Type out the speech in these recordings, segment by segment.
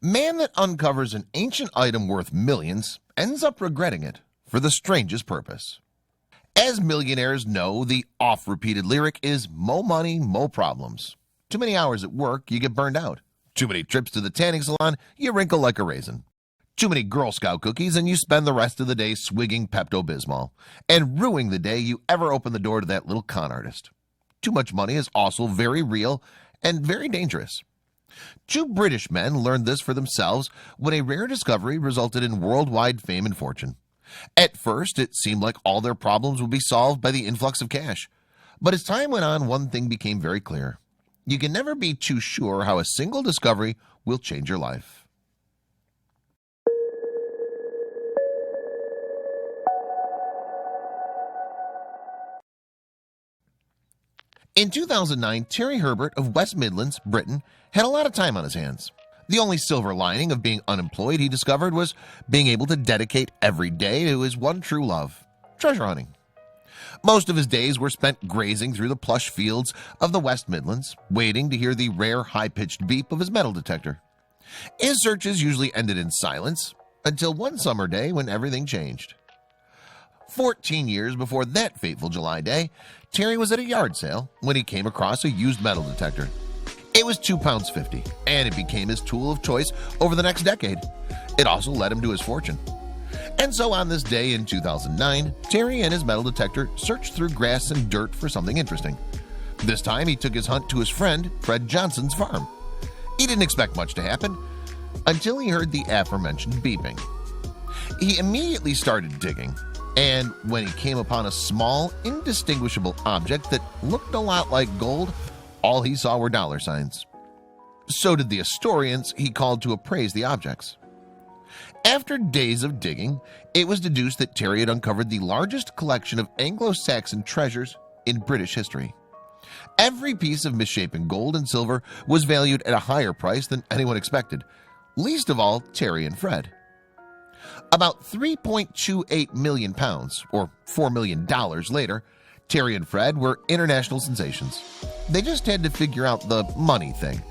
Man that uncovers an ancient item worth millions ends up regretting it for the strangest purpose. As millionaires know, the oft-repeated lyric is mo money, mo problems. Too many hours at work, you get burned out. Too many trips to the tanning salon, you wrinkle like a raisin. Too many Girl Scout cookies and you spend the rest of the day swigging Pepto-Bismol and ruining the day you ever open the door to that little con artist. Too much money is also very real and very dangerous. Two British men learned this for themselves when a rare discovery resulted in worldwide fame and fortune. At first, it seemed like all their problems would be solved by the influx of cash. But as time went on, one thing became very clear. You can never be too sure how a single discovery will change your life. In 2009, Terry Herbert of West Midlands, Britain, had a lot of time on his hands. The only silver lining of being unemployed, he discovered, was being able to dedicate every day to his one true love, treasure hunting. Most of his days were spent grazing through the plush fields of the West Midlands, waiting to hear the rare high-pitched beep of his metal detector. His searches usually ended in silence, until one summer day when everything changed. 14 years before that fateful July day, Terry was at a yard sale when he came across a used metal detector. It was £2.50, and it became his tool of choice over the next decade. It also led him to his fortune. And so on this day in 2009, Terry and his metal detector searched through grass and dirt for something interesting. This time he took his hunt to his friend Fred Johnson's farm. He didn't expect much to happen until he heard the aforementioned beeping. He immediately started digging, and when he came upon a small, indistinguishable object that looked a lot like gold, all he saw were dollar signs. So did the historians he called to appraise the objects. After days of digging, it was deduced that Terry had uncovered the largest collection of Anglo-Saxon treasures in British history. Every piece of misshapen gold and silver was valued at a higher price than anyone expected, least of all Terry and Fred. About £3.28 million, or $4 million later, Terry and Fred were international sensations. They just had to figure out the money thing.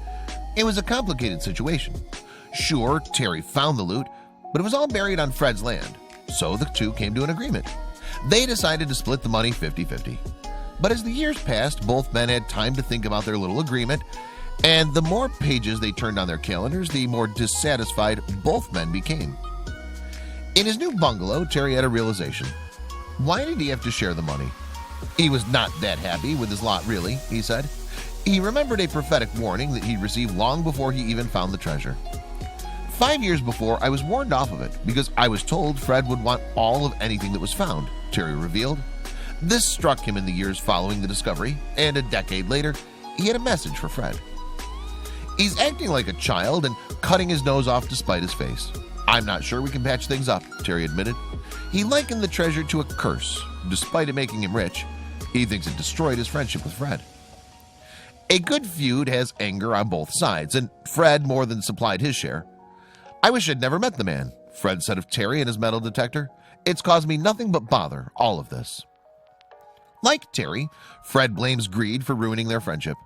It was a complicated situation. Sure, Terry found the loot, but it was all buried on Fred's land, so the two came to an agreement. They decided to split the money 50-50. But as the years passed, both men had time to think about their little agreement, and the more pages they turned on their calendars, the more dissatisfied both men became. In his new bungalow, Terry had a realization. Why did he have to share the money? He was not that happy with his lot, really, he said. He remembered a prophetic warning that he'd received long before he even found the treasure. 5 years before, I was warned off of it because I was told Fred would want all of anything that was found, Terry revealed. This struck him in the years following the discovery, and a decade later, he had a message for Fred. He's acting like a child and cutting his nose off to spite his face. I'm not sure we can patch things up, Terry admitted. He likened the treasure to a curse. Despite it making him rich, he thinks it destroyed his friendship with Fred. A good feud has anger on both sides, and Fred more than supplied his share. I wish I'd never met the man, Fred said of Terry and his metal detector. It's caused me nothing but bother, all of this. Like Terry, Fred blames greed for ruining their friendship.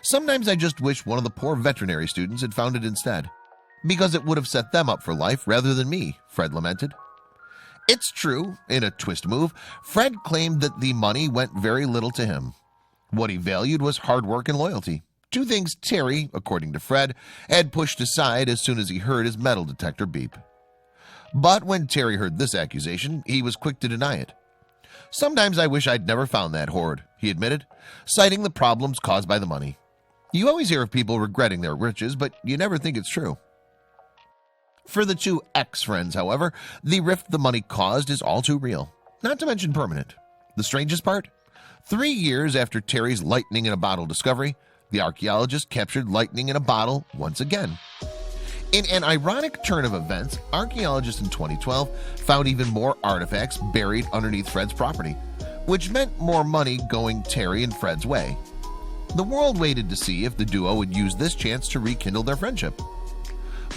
Sometimes I just wish one of the poor veterinary students had found it instead, because it would have set them up for life rather than me, Fred lamented. It's true, in a twist move, Fred claimed that the money went very little to him. What he valued was hard work and loyalty, two things Terry, according to Fred, had pushed aside as soon as he heard his metal detector beep. But when Terry heard this accusation, he was quick to deny it. Sometimes I wish I'd never found that hoard, he admitted, citing the problems caused by the money. You always hear of people regretting their riches, but you never think it's true. For the two ex-friends, however, the rift the money caused is all too real, not to mention permanent. The strangest part? 3 years after Terry's lightning in a bottle discovery, the archaeologist captured lightning in a bottle once again. In an ironic turn of events, archaeologists in 2012 found even more artifacts buried underneath Fred's property, which meant more money going Terry and Fred's way. The world waited to see if the duo would use this chance to rekindle their friendship.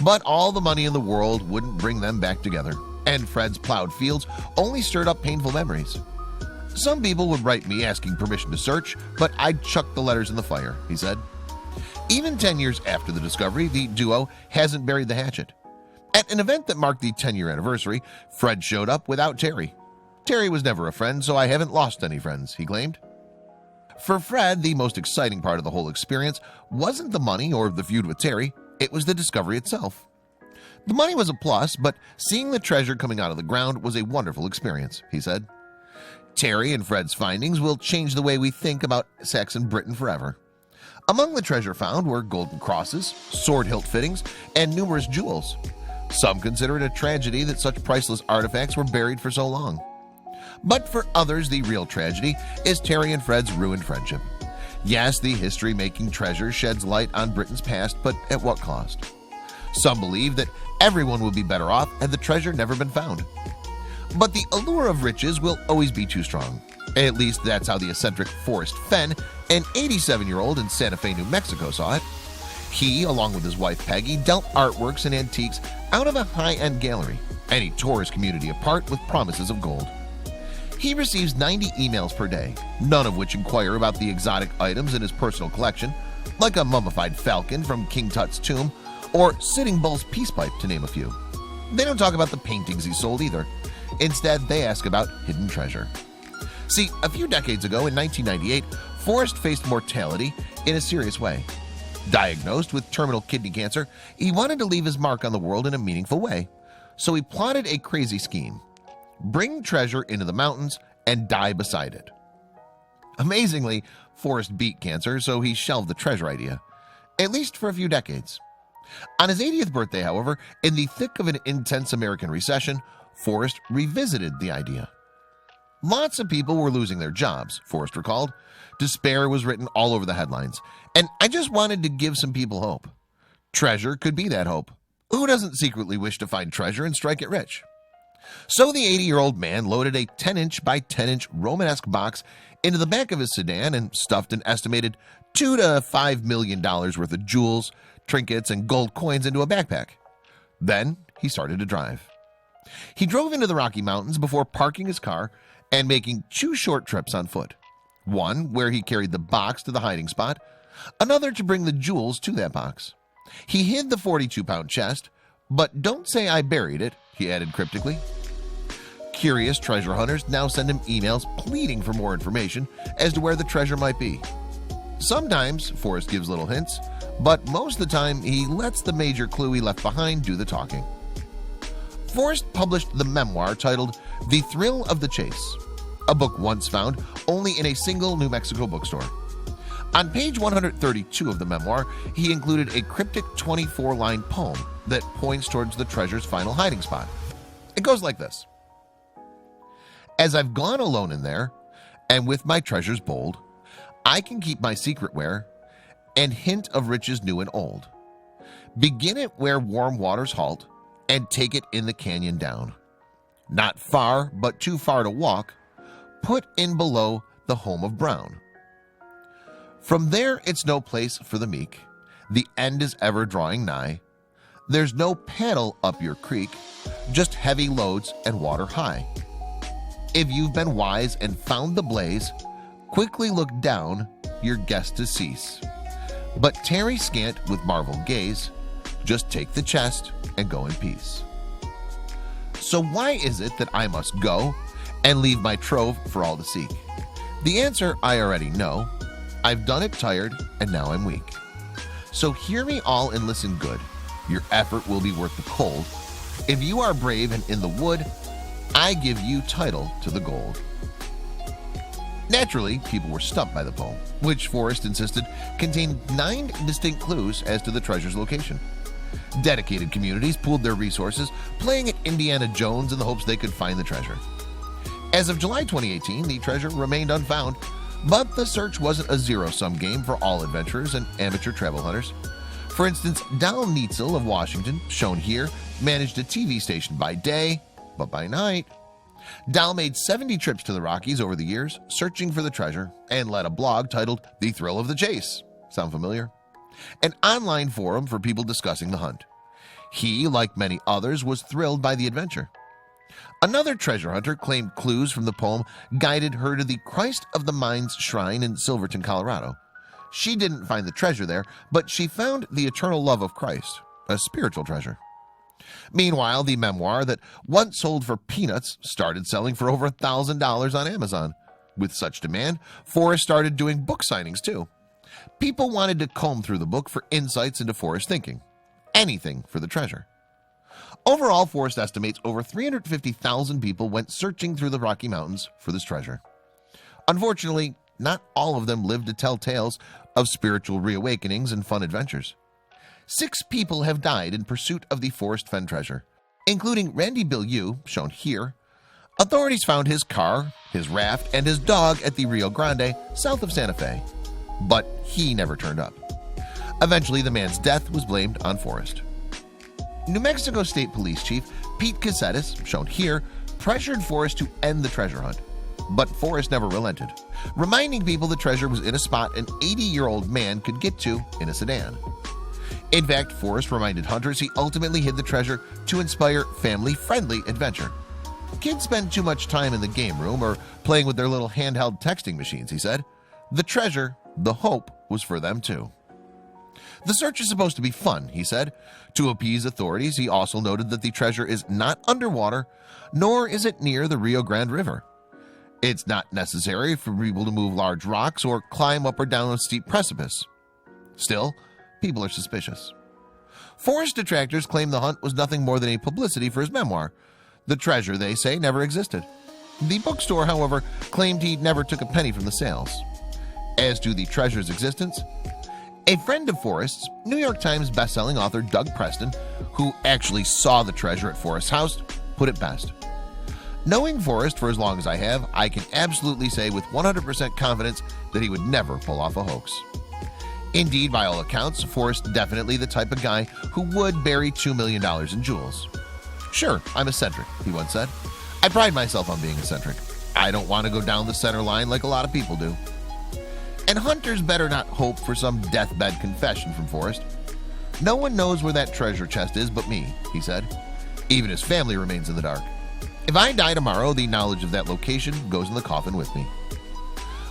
But all the money in the world wouldn't bring them back together, and Fred's plowed fields only stirred up painful memories. Some people would write me asking permission to search, but I'd chuck the letters in the fire, he said. Even 10 years after the discovery, the duo hasn't buried the hatchet. At an event that marked the 10-year anniversary, Fred showed up without Terry. Terry was never a friend, so I haven't lost any friends, he claimed. For Fred, the most exciting part of the whole experience wasn't the money or the feud with Terry, it was the discovery itself. The money was a plus, but seeing the treasure coming out of the ground was a wonderful experience, he said. Terry and Fred's findings will change the way we think about Saxon Britain forever. Among the treasure found were golden crosses, sword hilt fittings, and numerous jewels. Some consider it a tragedy that such priceless artifacts were buried for so long. But for others, the real tragedy is Terry and Fred's ruined friendship. Yes, the history-making treasure sheds light on Britain's past, but at what cost? Some believe that everyone would be better off had the treasure never been found. But the allure of riches will always be too strong. At least that's how the eccentric Forrest Fenn, an 87-year-old in Santa Fe, New Mexico, saw it. He, along with his wife Peggy, dealt artworks and antiques out of a high-end gallery, and he tore his community apart with promises of gold. He receives 90 emails per day, none of which inquire about the exotic items in his personal collection, like a mummified falcon from King Tut's tomb or Sitting Bull's peace pipe, to name a few. They don't talk about the paintings he sold either. Instead, they ask about hidden treasure. See, a few decades ago in 1998, Forrest faced mortality in a serious way. Diagnosed with terminal kidney cancer, he wanted to leave his mark on the world in a meaningful way. So he plotted a crazy scheme. Bring treasure into the mountains and die beside it. Amazingly, Forrest beat cancer, so he shelved the treasure idea, at least for a few decades. On his 80th birthday, however, in the thick of an intense American recession, Forrest revisited the idea. Lots of people were losing their jobs, Forrest recalled. Despair was written all over the headlines, and I just wanted to give some people hope. Treasure could be that hope. Who doesn't secretly wish to find treasure and strike it rich? So the 80-year-old man loaded a 10-inch by 10-inch Romanesque box into the back of his sedan and stuffed an estimated $2 to $5 million worth of jewels, trinkets, and gold coins into a backpack. Then he started to drive. He drove into the Rocky Mountains before parking his car and making 2 short trips on foot. One where he carried the box to the hiding spot, another to bring the jewels to that box. He hid the 42-pound chest, but don't say I buried it, he added cryptically. Curious treasure hunters now send him emails pleading for more information as to where the treasure might be. Sometimes Forrest gives little hints, but most of the time he lets the major clue he left behind do the talking. Forrest published the memoir titled The Thrill of the Chase, a book once found only in a single New Mexico bookstore. On page 132 of the memoir, he included a cryptic 24-line poem that points towards the treasure's final hiding spot. It goes like this. As I've gone alone in there, and with my treasures bold, I can keep my secret where, and hint of riches new and old. Begin it where warm waters halt, and take it in the canyon down. Not far, but too far to walk, put in below the home of Brown. From there it's no place for the meek, the end is ever drawing nigh. There's no paddle up your creek, just heavy loads and water high. If you've been wise and found the blaze, quickly look down, your guest to cease. But tarry scant with marvel gaze, just take the chest and go in peace. So why is it that I must go and leave my trove for all to seek? The answer I already know. I've done it tired and now I'm weak. So hear me all and listen good. Your effort will be worth the cold. If you are brave and in the wood, I give you title to the gold. Naturally, people were stumped by the poem, which Forrest insisted contained 9 distinct clues as to the treasure's location. Dedicated communities pooled their resources, playing at Indiana Jones in the hopes they could find the treasure. As of July 2018, the treasure remained unfound, but the search wasn't a zero-sum game for all adventurers and amateur travel hunters. For instance, Dal Neitzel of Washington, shown here, managed a TV station by day, but by night. Dal made 70 trips to the Rockies over the years, searching for the treasure, and led a blog titled The Thrill of the Chase. Sound familiar? An online forum for people discussing the hunt. He, like many others, was thrilled by the adventure. Another treasure hunter claimed clues from the poem guided her to the Christ of the Mines shrine in Silverton, Colorado. She didn't find the treasure there, but she found the eternal love of Christ, a spiritual treasure. Meanwhile, the memoir that once sold for peanuts started selling for over $1,000 on Amazon. With such demand, Forrest started doing book signings too. People wanted to comb through the book for insights into Forrest thinking. Anything for the treasure. Overall, Forrest estimates over 350,000 people went searching through the Rocky Mountains for this treasure. Unfortunately, not all of them lived to tell tales of spiritual reawakenings and fun adventures. 6 people have died in pursuit of the Forrest Fenn treasure, including Randy Bilyeu, shown here. Authorities found his car, his raft, and his dog at the Rio Grande, south of Santa Fe, but he never turned up. Eventually, the man's death was blamed on Forrest. New Mexico State Police Chief Pete Cassettis, shown here, pressured Forrest to end the treasure hunt, but Forrest never relented, reminding people the treasure was in a spot an 80-year-old man could get to in a sedan. In fact, Forrest reminded hunters he ultimately hid the treasure to inspire family-friendly adventure. Kids spend too much time in the game room or playing with their little handheld texting machines, he said. The treasure, the hope, was for them too. The search is supposed to be fun, he said. To appease authorities, he also noted that the treasure is not underwater, nor is it near the Rio Grande River. It's not necessary for people to move large rocks or climb up or down a steep precipice. Still, people are suspicious. Forrest detractors claim the hunt was nothing more than a publicity for his memoir. The treasure, they say, never existed. The bookstore, however, claimed he never took a penny from the sales. As to the treasure's existence, a friend of Forrest's, New York Times bestselling author Doug Preston, who actually saw the treasure at Forrest's house, put it best. Knowing Forrest for as long as I have, I can absolutely say with 100% confidence that he would never pull off a hoax. Indeed, by all accounts, Forrest definitely the type of guy who would bury $2 million in jewels. Sure, I'm eccentric, he once said. I pride myself on being eccentric. I don't want to go down the center line like a lot of people do. And hunters better not hope for some deathbed confession from Forrest. No one knows where that treasure chest is but me, he said. Even his family remains in the dark. If I die tomorrow, the knowledge of that location goes in the coffin with me.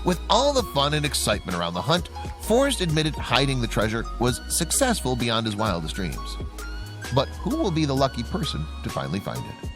With all the fun and excitement around the hunt, Forrest admitted hiding the treasure was successful beyond his wildest dreams. But who will be the lucky person to finally find it?